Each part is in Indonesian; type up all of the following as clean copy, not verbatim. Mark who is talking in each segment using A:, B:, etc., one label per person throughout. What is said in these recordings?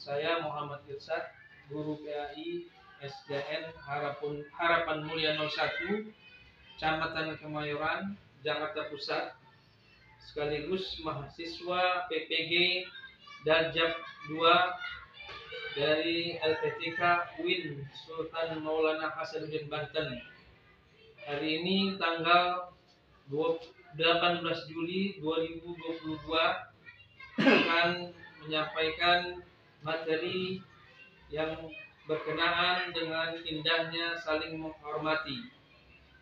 A: Saya Muhammad Irsyad, guru PAI SDN Harapan Mulia 01, Kecamatan Kemayoran, Jakarta Pusat, sekaligus mahasiswa PPG Darjab 2 dari LPTK UIN Sultan Maulana Hasanuddin Banten. Hari ini tanggal 18 Juli 2022 akan menyampaikan materi yang berkenaan dengan indahnya saling menghormati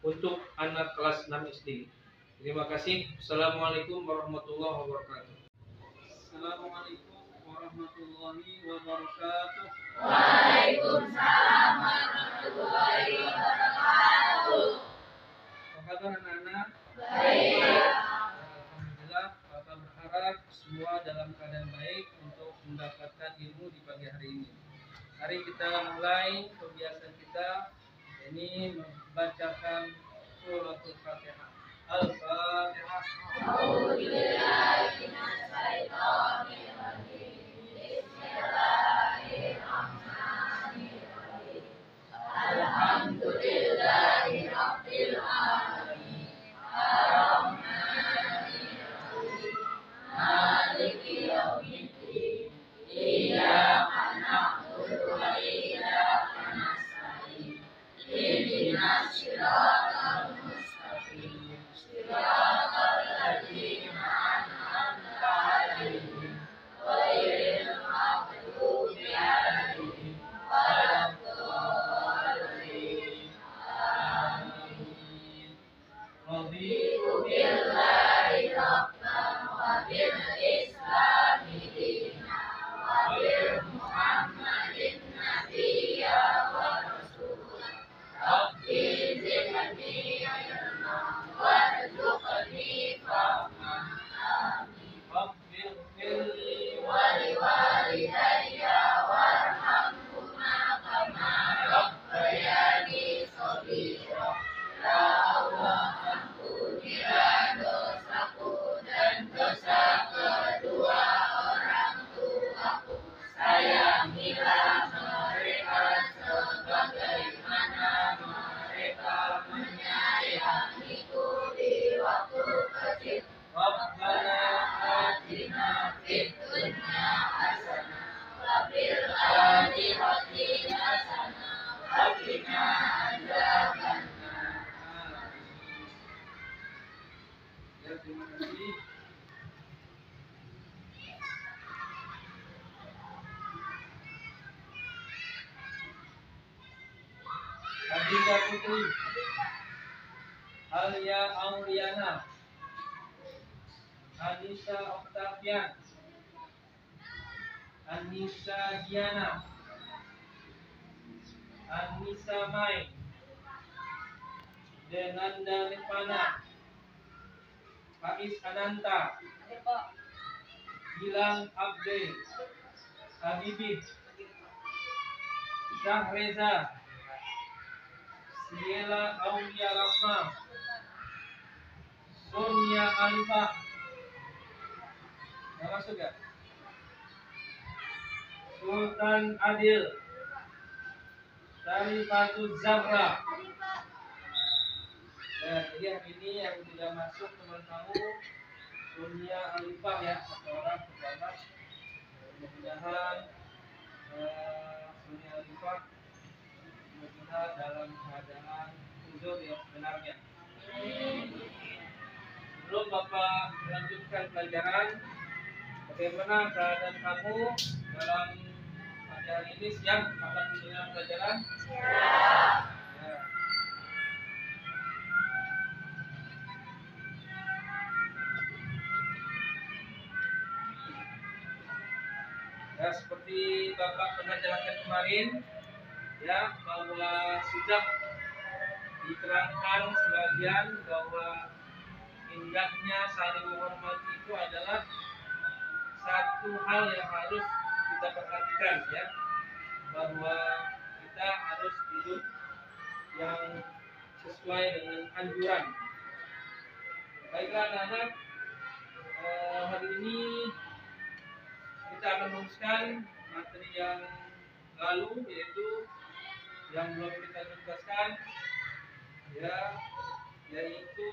A: untuk anak kelas 6 SD. Terima kasih. Assalamualaikum warahmatullahi wabarakatuh. Assalamualaikum warahmatullahi wabarakatuh.
B: Waalaikumsalam warahmatullahi wabarakatuh.
A: Apa kabar anak-anak?
B: Baik.
A: Alhamdulillah, Bapak berharap semua dalam keadaan baik untuk mendapatkan ilmu di pagi hari ini. Mari kita mulai kebiasaan kita, ini membacakan suratul Fatihah. Al-Fatihah.
B: Alhamdulillahirabbil alamin. Maliki yaumiddin. Iyyaka na'budu wa iyyaka nasta'in. Ihdinas siratal mustaqim. Siratal ladzina an'amta 'alaihim ghairil maghdubi 'alaihim waladdallin.
A: Amin.
B: Raditu billahi rabban wa bil islami dinan wa bil muhammadin nabiyya wa rasulah. Rabbi zidni ilman warzuqni fahman. Amin.
A: Rabbil firli
B: Wa liwalidayya warhamhuma kama rabbayani shaghira. Ya Allah, ampunilah dosaku dan dosa kedua orang tuaku. Sayangilah mereka sebagaimana mereka menyayangiku di waktu kecil. Rabbana atina fid dunya hasanah wa fil akhirati hasanah wa qina adzabannar.
A: Ya, terima kasih. Adinda Putri Alia Auliana, Anissa Octavian, Anissa Diana, Anissa Mai, Denanda Nirvana, Faiz Ananta, Gilang Abdel, Habibie, Syahreza, Siela Aulia Rahma, Sonia Alifah. Nggak masuk ya? Sultan Adil, Syarifatul Zahra. Jadi hari ini yang tidak masuk teman kamu Sonia Alifah ya, satu orang pejabat. Mudah-mudahan Sonia Alifah mudah dalam keadaan huzur yang sebenarnya. Sebelum Bapak melanjutkan pelajaran, bagaimana keadaan kamu dalam pada hari ini? Siap akan mendengar pelajaran?
B: Siap.
A: Ya. Ya, seperti Bapak pernah jelaskan kemarin, ya, bahwa sudah diterangkan sebagian bahwa indahnya saling menghormati itu adalah satu hal yang harus kita perhatikan, ya, bahwa kita harus hidup yang sesuai dengan anjuran. Baiklah anak-anak, hari ini kita akan merumuskan materi yang lalu, yaitu yang belum kita tuntaskan, ya, yaitu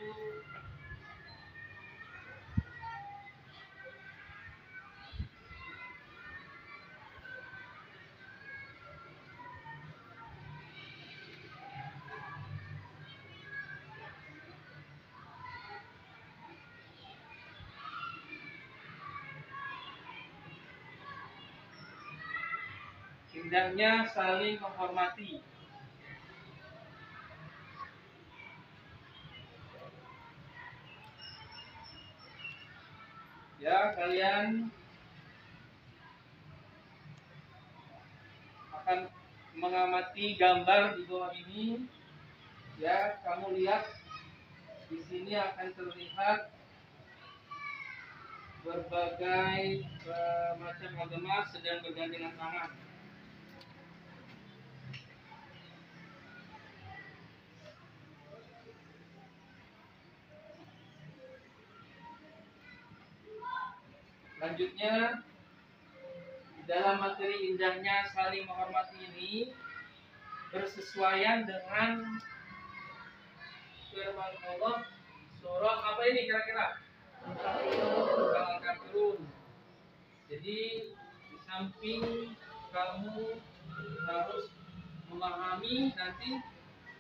A: indahnya saling menghormati. Ya, kalian akan mengamati gambar di bawah ini. Ya, kamu lihat di sini akan terlihat berbagai macam agama sedang bergandengan tangan. Selanjutnya, di dalam materi indahnya saling menghormati ini bersesuaian dengan firman Allah surah apa ini kira-kira? Al-Kafirun. Jadi di samping kamu harus memahami nanti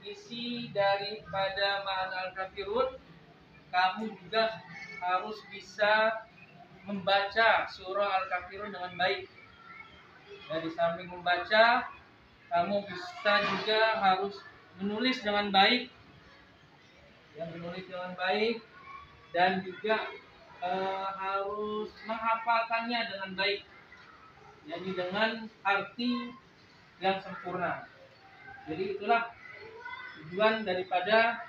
A: isi daripada ma'an Al-Kafirun, kamu juga harus bisa membaca surah Al-Kafirun dengan baik. Dan di samping membaca, kamu bisa juga harus menulis dengan baik, dan juga harus menghafalkannya dengan baik, yakni dengan arti yang sempurna. Jadi itulah tujuan daripada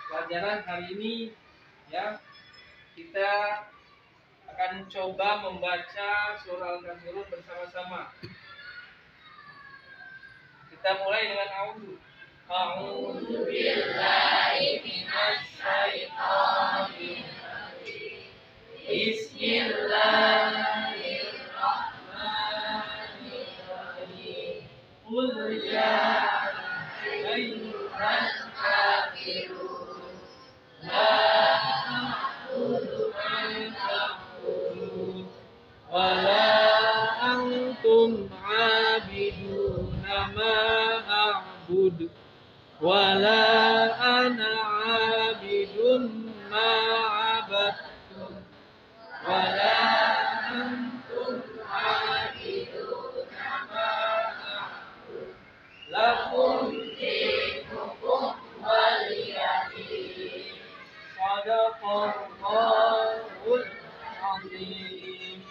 A: pelajaran hari ini, ya. Kita akan coba membaca surah Al-Kafirun bersama-sama. Kita mulai dengan a'udzu. A'udzu billahi minasy syaithanir rajim. Bismillahirrahmanirrahim. Qul ya ayyuhal kafirun la a'budu ma ta'budun wa la antum 'abiduna ma a'budu wala ana 'abidun ma 'abadtum wala antum 'abiduna ma a'budu lakum dinukum waliyadin. Shadaqallahul 'azim.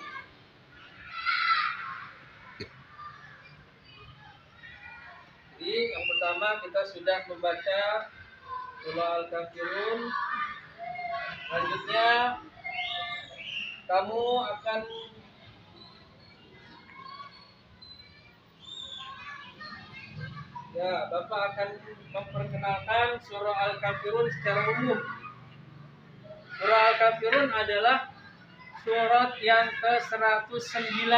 A: Jadi yang pertama kita sudah membaca surah Al-Kafirun. Selanjutnya kamu akan Bapak akan memperkenalkan surah Al-Kafirun secara umum. Surah Al-Kafirun adalah surat yang ke-109.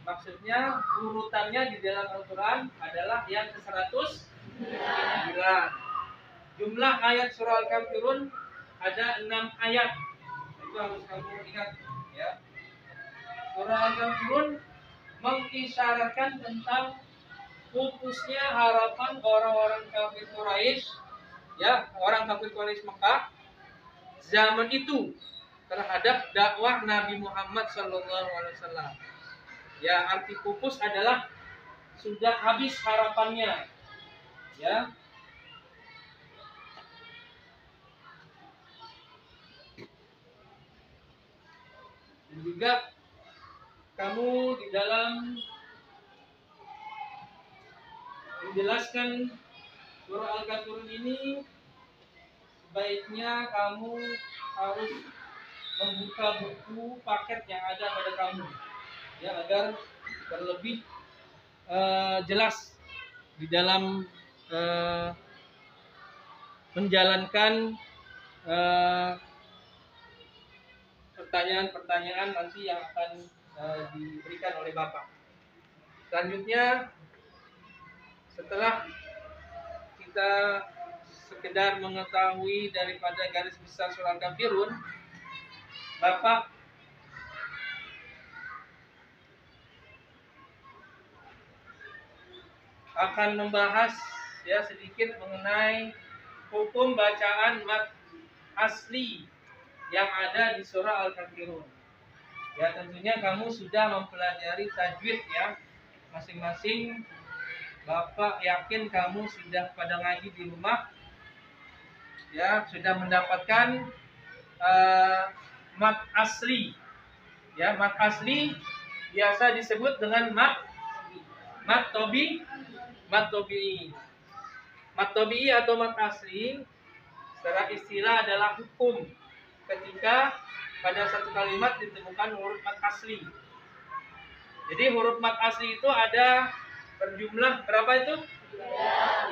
A: Maksudnya urutannya di dalam Al-Quran adalah yang ke-109. Jumlah ayat surah Al-Kafirun ada 6 ayat. Itu harus kamu ingat, ya. Surah Al-Kafirun mengisyaratkan tentang pupusnya harapan orang-orang kafir Quraisy, ya, orang kafir Quraisy Mekah zaman itu terhadap dakwah Nabi Muhammad SAW. Ya, arti pupus adalah sudah habis harapannya, ya. Dan juga kamu di dalam menjelaskan surah Al-Kafirun ini, sebaiknya kamu harus membuka buku paket yang ada pada kamu, ya, agar terlebih jelas di dalam menjalankan pertanyaan-pertanyaan nanti yang akan diberikan oleh Bapak. Selanjutnya, setelah kita sekedar mengetahui daripada garis besar surah Al-Kafirun, Bapak akan membahas ya sedikit mengenai hukum bacaan mad asli yang ada di surah Al-Kafirun. Ya, tentunya kamu sudah mempelajari tajwid ya. Masing-masing Bapak yakin kamu sudah pada ngaji di rumah. Ya, sudah mendapatkan mad asli. Ya, mad asli biasa disebut dengan mad tobi'i. Mad tobi'i atau mad asli secara istilah adalah hukum ketika pada satu kalimat ditemukan huruf mad asli. Jadi huruf mad asli itu ada berjumlah berapa itu?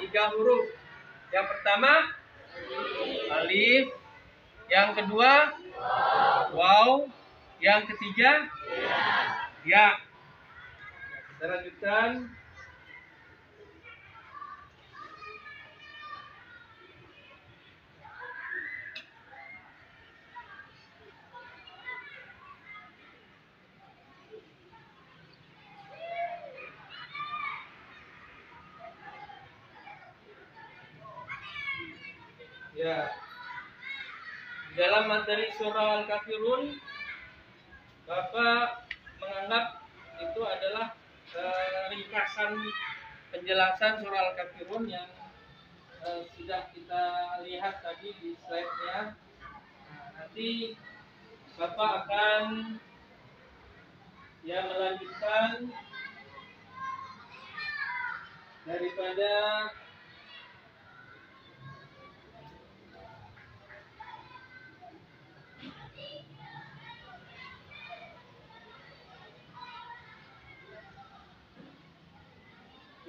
A: 3 huruf. Yang pertama alif, yang kedua waw, yang ketiga ya. Kita lanjutkan. Ya, dalam materi surah Al-Kafirun, Bapak menganggap itu adalah ringkasan penjelasan surah Al-Kafirun yang sudah kita lihat tadi di slide-nya. Nah, nanti Bapak akan ya melanjutkan daripada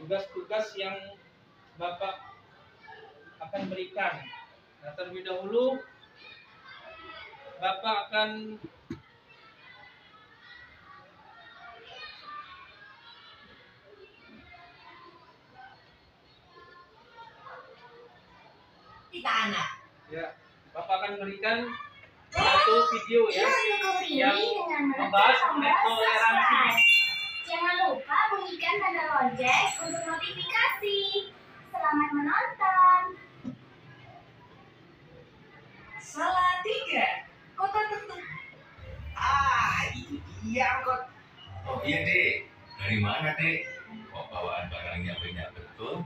A: tugas-tugas yang Bapak akan berikan. Nah, terlebih dahulu Bapak akan Bapak akan berikan satu video ya yang membahas mengenai toleransi.
B: Jangan lupa bunyikan tanda lonceng untuk notifikasi. Selamat menonton.
C: Salah 3. Kota tentu. Itu dia kok.
D: Oh iya dek, dari mana dek? Kok bawaan barangnya banyak betul?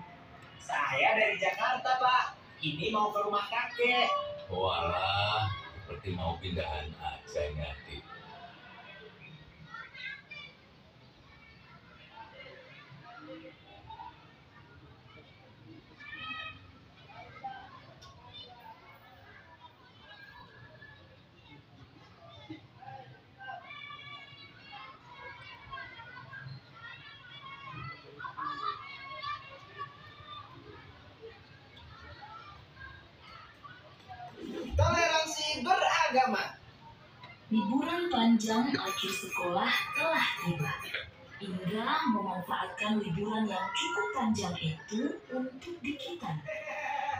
C: Saya dari Jakarta pak. Ini mau ke rumah kakek.
D: Oh alah, seperti mau pindahan aja nyati.
C: Toleransi beragama.
E: Liburan panjang akhir sekolah telah tiba. Indra memanfaatkan liburan yang cukup panjang itu untuk dikitan.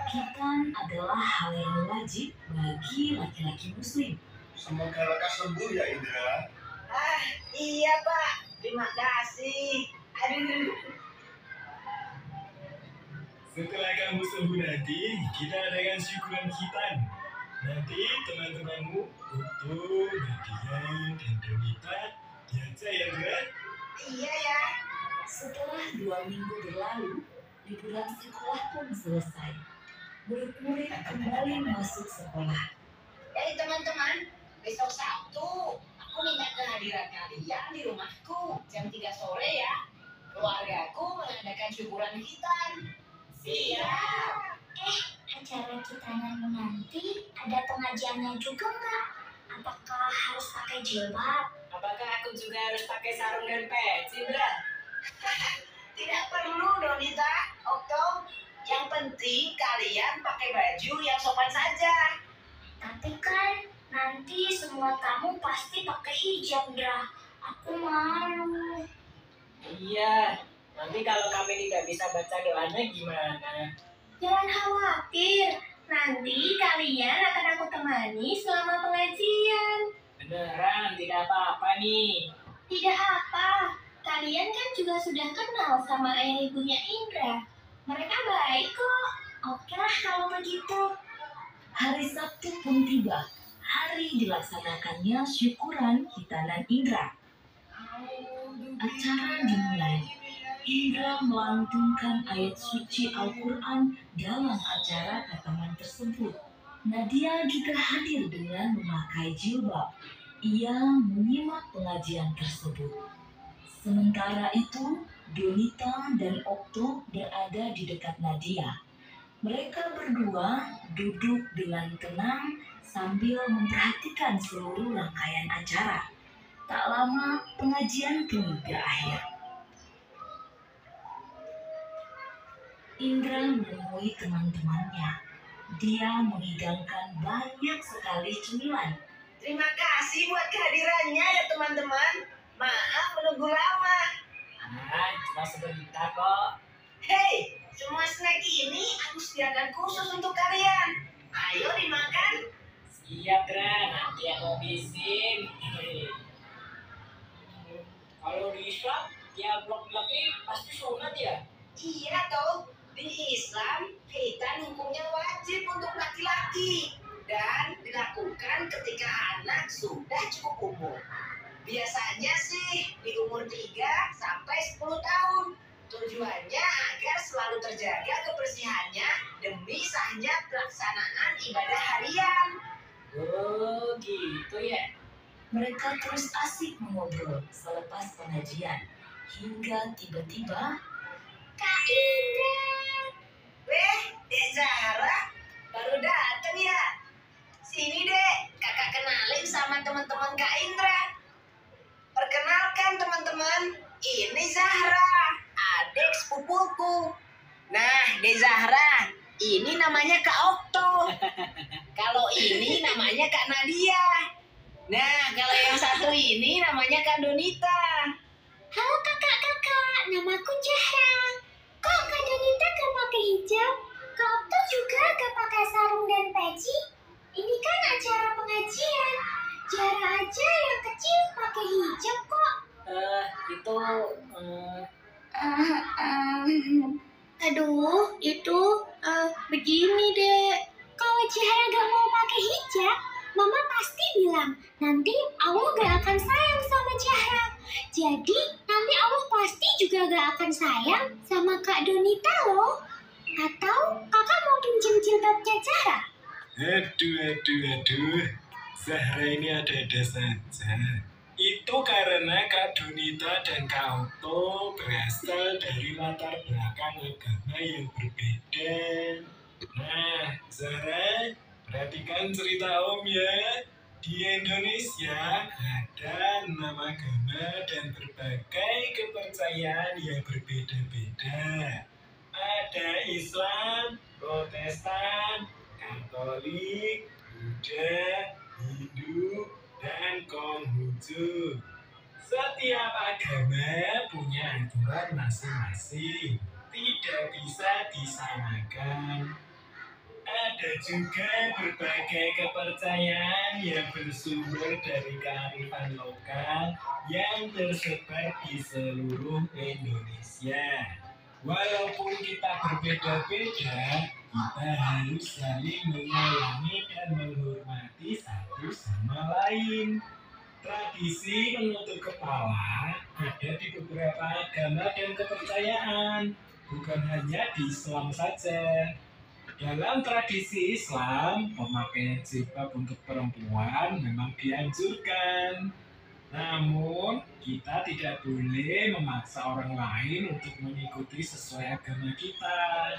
E: Kitan adalah hal yang wajib bagi laki-laki muslim.
F: Semoga lekas sembuh ya Indra.
C: Iya pak. Terima kasih. Aduh.
F: Setelah kamu sembuh nanti, kita adakan syukuran khitan. Nanti teman-temanmu, Uto, Nadia, dan Donita diajak ya, Indra?
C: Iya ya.
E: Setelah 2 minggu berlalu, liburan sekolah pun selesai. Murid-murid kembali masuk sekolah.
C: Teman-teman, besok Sabtu aku minta kehadiran kalian di rumahku jam 3 sore ya. Keluargaku mengadakan syukuran khitan. Siap.
B: Acara kitananmu nanti ada pengajiannya juga nggak? Apakah harus pakai jilbab?
C: Apakah aku juga harus pakai sarung dan peci, Indra? Tidak perlu, Donita. Okto, yang penting kalian pakai baju yang sopan saja.
B: Tapi kan nanti semua tamu pasti pakai hijab, Dra. Aku Aku malu.
G: Iya, nanti kalau kami tidak bisa baca doanya gimana?
B: Jangan khawatir. Nanti kalian akan aku temani selama pengajian.
G: Beneran, tidak apa-apa nih.
B: Tidak apa. Kalian kan juga sudah kenal sama ayah ibunya Indra. Mereka baik kok. Oke lah kalau begitu.
E: Hari Sabtu pun tiba. Hari dilaksanakannya syukuran hitanan Indra. Acara dimulai. Indra melantunkan ayat suci Al-Quran dalam acara kataman tersebut. Nadia juga hadir dengan memakai jilbab. Ia menyimak pengajian tersebut. Sementara itu, Donita dan Okto berada di dekat Nadia. Mereka berdua duduk dengan tenang sambil memperhatikan seluruh rangkaian acara. Tak lama, pengajian pun berakhir. Indra menemui teman-temannya. Dia menghidangkan banyak sekali cemilan.
C: Terima kasih buat kehadirannya ya teman-teman. Maaf menunggu lama.
G: Cuma sebentar kok.
C: Hei, semua snack ini aku sediakan khusus untuk kalian. Ayo dimakan.
G: Siap, Dra. Nanti aku habisin. Kalau di Islam, ya blok laki pasti sunat ya?
C: Iya toh, di Islam khitan hukumnya wajib untuk laki-laki dan dilakukan ketika anak sudah cukup umur. Biasanya sih di umur 3 sampai 10 tahun. Tujuannya agar selalu terjaga kebersihannya demi sahnya pelaksanaan ibadah harian.
G: Oh, gitu ya?
E: Mereka terus asik mengobrol selepas pengajian. Hingga tiba-tiba,
B: Kak Indra.
C: Weh, Dek Zahra, baru datang ya? Sini Dek, kakak kenalin sama teman-teman Kak Indra. Perkenalkan teman-teman, ini Zahra, adik sepupuku. Nah, Dek Zahra, ini namanya Kak Okto. Kalau ini namanya Kak Nadia. Nah, kalau yang satu ini namanya Kak Donita.
B: Halo kakak-kakak, namaku Zahra. Kok Kak Donita gak pakai hijab? Kak Okto juga gak pakai sarung dan peci? Ini kan acara pengajian. Zahra aja yang kecil pakai hijab kok.
G: Itu
B: Aduh, itu begini deh. Kalau Zahra gak mau pakai hijab, Mama pasti bilang nanti Allah gak akan sayang sama Zahra. Jadi nanti Allah pasti juga gak akan sayang sama Kak Donita loh. Atau kakak mau pinjam jilbabnya Zahra?
F: Aduh. Zahra ini ada-ada saja. Itu karena Kak Donita dan Kak Okto berasal dari latar belakang agama yang berbeda. Nah, Zahra, perhatikan cerita Om ya. Di Indonesia ada 6 agama dan berbagai kepercayaan yang berbeda-beda. Ada Islam, Protestan, Katolik, Buddha, Hindu, dan Konghucu. Setiap agama punya aturan masing-masing, tidak bisa disamakan. Ada juga berbagai kepercayaan yang bersumber dari kearifan lokal yang tersebar di seluruh Indonesia. Walaupun kita berbeda-beda, kita harus saling menyayangi dan menghormati satu sama lain. Tradisi menutup kepala ada di beberapa agama dan kepercayaan, bukan hanya di Islam saja. Dalam tradisi Islam, pemakaian jilbab untuk perempuan memang dianjurkan. Namun, kita tidak boleh memaksa orang lain untuk mengikuti sesuai agama kita.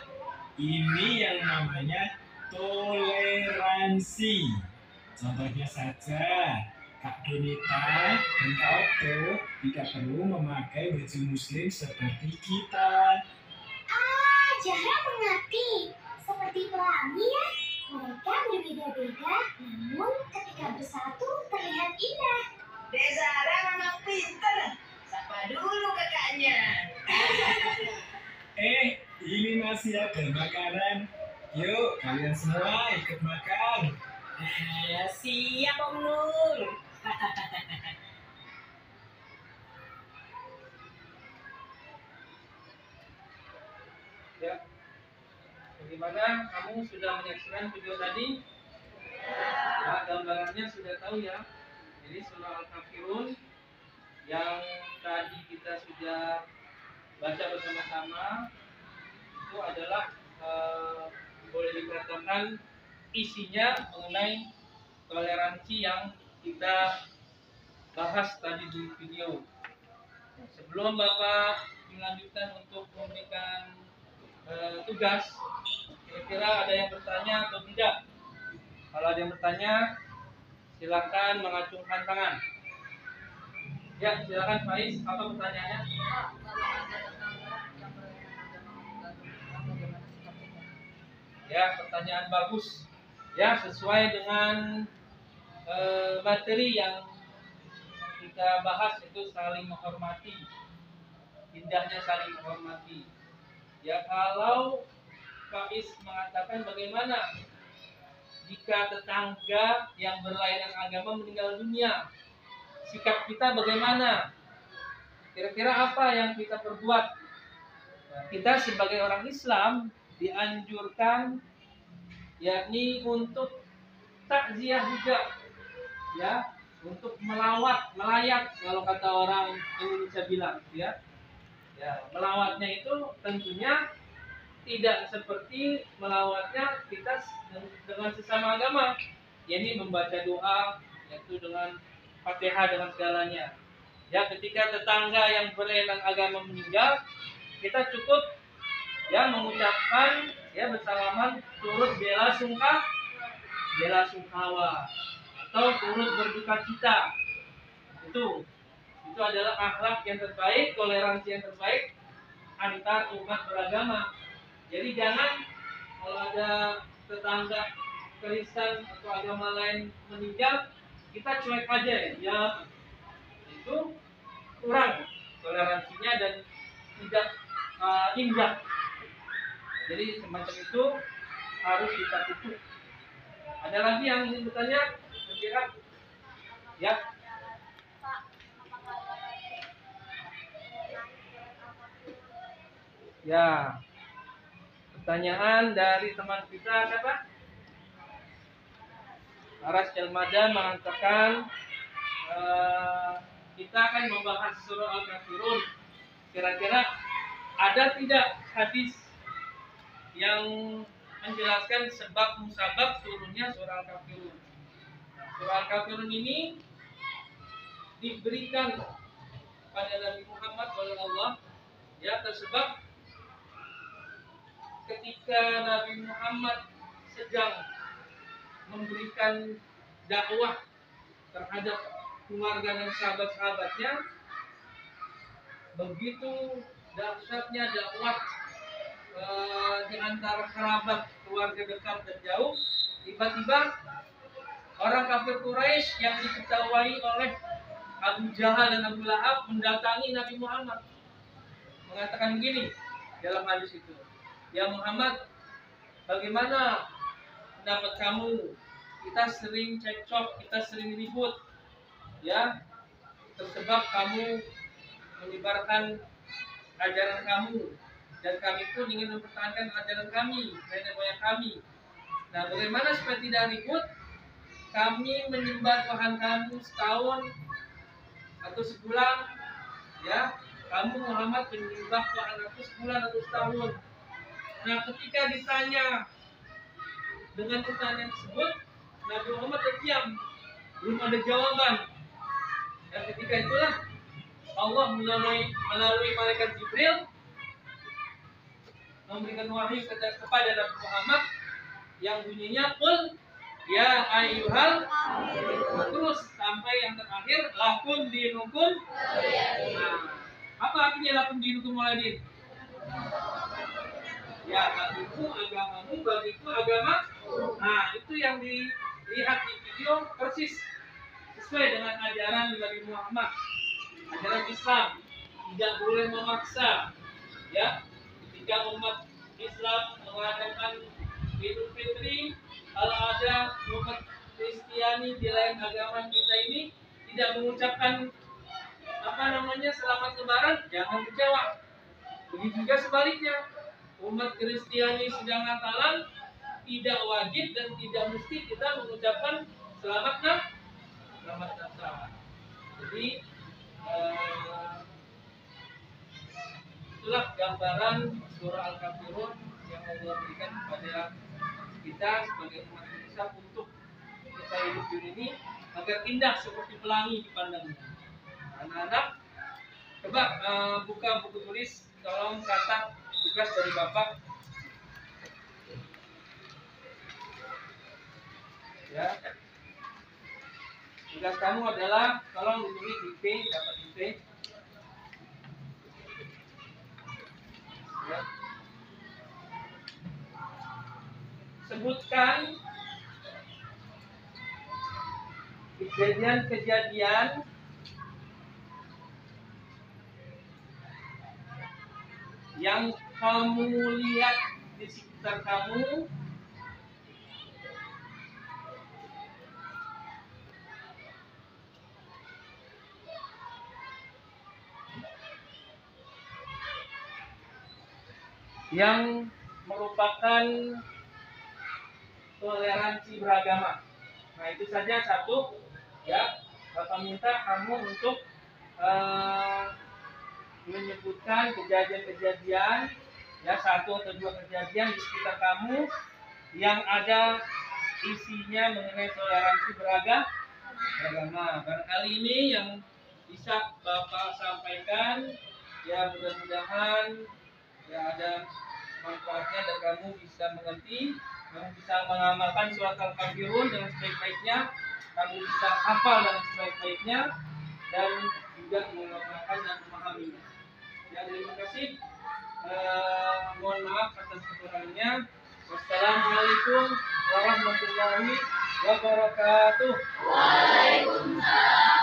F: Ini yang namanya toleransi. Contohnya saja, Kak Donita dan Kak Okto tidak perlu memakai baju muslim seperti kita.
B: Zahra mengerti. Seperti pelangi ya. Mereka berbeda-beda, namun ketika bersatu terlihat indah.
C: Dek Zara memang pinter. Sapa dulu kakaknya.
F: Ini masih ada makanan. Yuk, kalian semua ikut makan.
G: Ya siap Om Nur.
A: Ya, bagaimana kamu sudah menyaksikan video tadi? Ya, gambarannya sudah tahu ya. Jadi surah Al-Kafirun yang tadi kita sudah baca bersama-sama itu adalah boleh dikatakan isinya mengenai toleransi yang kita bahas tadi di video. Sebelum Bapak melanjutkan untuk memberikan tugas, kira-kira ada yang bertanya atau tidak? Kalau ada yang bertanya, silakan mengacungkan tangan. Ya, silakan Faiz, apa pertanyaannya? Ya, pertanyaan bagus. Ya, sesuai dengan materi yang kita bahas, itu saling menghormati. Indahnya saling menghormati. Ya, kalau Faiz mengatakan bagaimana jika tetangga yang berlainan agama meninggal dunia, sikap kita bagaimana? Kira-kira apa yang kita perbuat? Nah, kita sebagai orang Islam dianjurkan yakni untuk takziah juga, ya, untuk melayat kalau kata orang Indonesia bilang, ya. Ya, melawatnya itu tentunya tidak seperti melawatnya kita dengan sesama agama, yakni membaca doa, yaitu dengan Fatihah dengan segalanya. Ya, ketika tetangga yang berlainan agama meninggal, kita cukup ya mengucapkan ya bersalaman turut bela sungkawa atau turut berduka cita. Itu adalah akhlak yang terbaik, toleransi yang terbaik antar umat beragama. Jadi jangan kalau ada tetangga Kristen atau agama lain meninggal, kita cuek aja ya. Itu kurang toleransinya dan tidak indah. Jadi semacam itu harus kita tutup. Ada lagi yang ingin bertanya? Kira-kira? Ya. Ya. Pertanyaan dari teman kita siapa? Aras Jalmada mengatakan kita akan membahas surah Al-Kafirun. Kira-kira ada tidak hadis yang menjelaskan sebab musabab turunnya surah Al-Kafirun? Nah, surah Al-Kafirun ini diberikan pada Nabi Muhammad oleh Allah ya, tersebab ketika Nabi Muhammad sedang memberikan dakwah terhadap keluarga dan sahabat-sahabatnya, begitu dahsyatnya dakwah di antara kerabat, keluarga dekat dan jauh, tiba-tiba orang kafir Quraisy yang diketahui oleh Abu Jahal dan Abu Lahab mendatangi Nabi Muhammad, mengatakan begini dalam hadis itu, ya Muhammad, bagaimana pendapat kamu? Kita sering cekcok, kita sering ribut, ya, tersebab kamu menyebarkan ajaran kamu, dan kami pun ingin mempertahankan ajaran kami, nenek moyang kami. Nah, bagaimana supaya tidak ribut? Kami menyembah Tuhan kamu setahun atau sebulan, ya. Kamu Muhammad menyembah Tuhan aku sebulan atau setahun. Nah, ketika ditanya dengan pertanyaan tersebut, Nabi Muhammad terdiam, belum ada jawaban. Dan ketika itulah Allah melalui malaikat Jibril memberikan wahyu kepada Nabi Muhammad yang bunyinya qul ya ayyuhal, terus sampai yang terakhir lakum dinukum. Nah, apa artinya lakum dinukum waladin? Ya, bagiku agamamu, bagiku agama. Nah, itu yang dilihat di video persis sesuai dengan ajaran Nabi Muhammad, ajaran Islam. Tidak boleh memaksa. Ya, ketika umat Islam mengadakan Idul Fitri, kalau ada umat Kristiani di lain agama kita ini tidak mengucapkan selamat Lebaran, jangan kecewa. Begitu juga sebaliknya, umat Kristiani sedang Natalan, tidak wajib dan tidak mesti kita mengucapkan selamat Natal. Jadi itulah gambaran surah Al-Kafirun yang Allah berikan kepada kita sebagai umat Indonesia untuk kita hidup di ini agar indah seperti pelangi dipandangnya. Anak-anak, coba buka buku tulis, tolong catat tugas dari Bapak. Ya. Tugas kamu adalah tolong ditulis IP, dapat IP. Ya. Sebutkan kejadian-kejadian yang kamu lihat di sekitar kamu yang merupakan toleransi beragama. Nah, itu saja satu, ya. Bapak minta kamu untuk menyebutkan kejadian-kejadian, ya, satu atau dua kejadian di sekitar kamu yang ada isinya mengenai toleransi beragama. Barangkali ini yang bisa Bapak sampaikan, ya, mudah-mudahan ya ada manfaatnya dan kamu bisa mengerti, kamu bisa mengamalkan surat Al-Kafirun dengan sebaik-baiknya, kamu bisa hafal dengan sebaik-baiknya, dan juga mengamalkan dan memahaminya. Ya, terima kasih. Mohon maaf atas kekurangannya. Wassalamualaikum warahmatullahi wabarakatuh.
B: Waalaikumsalam.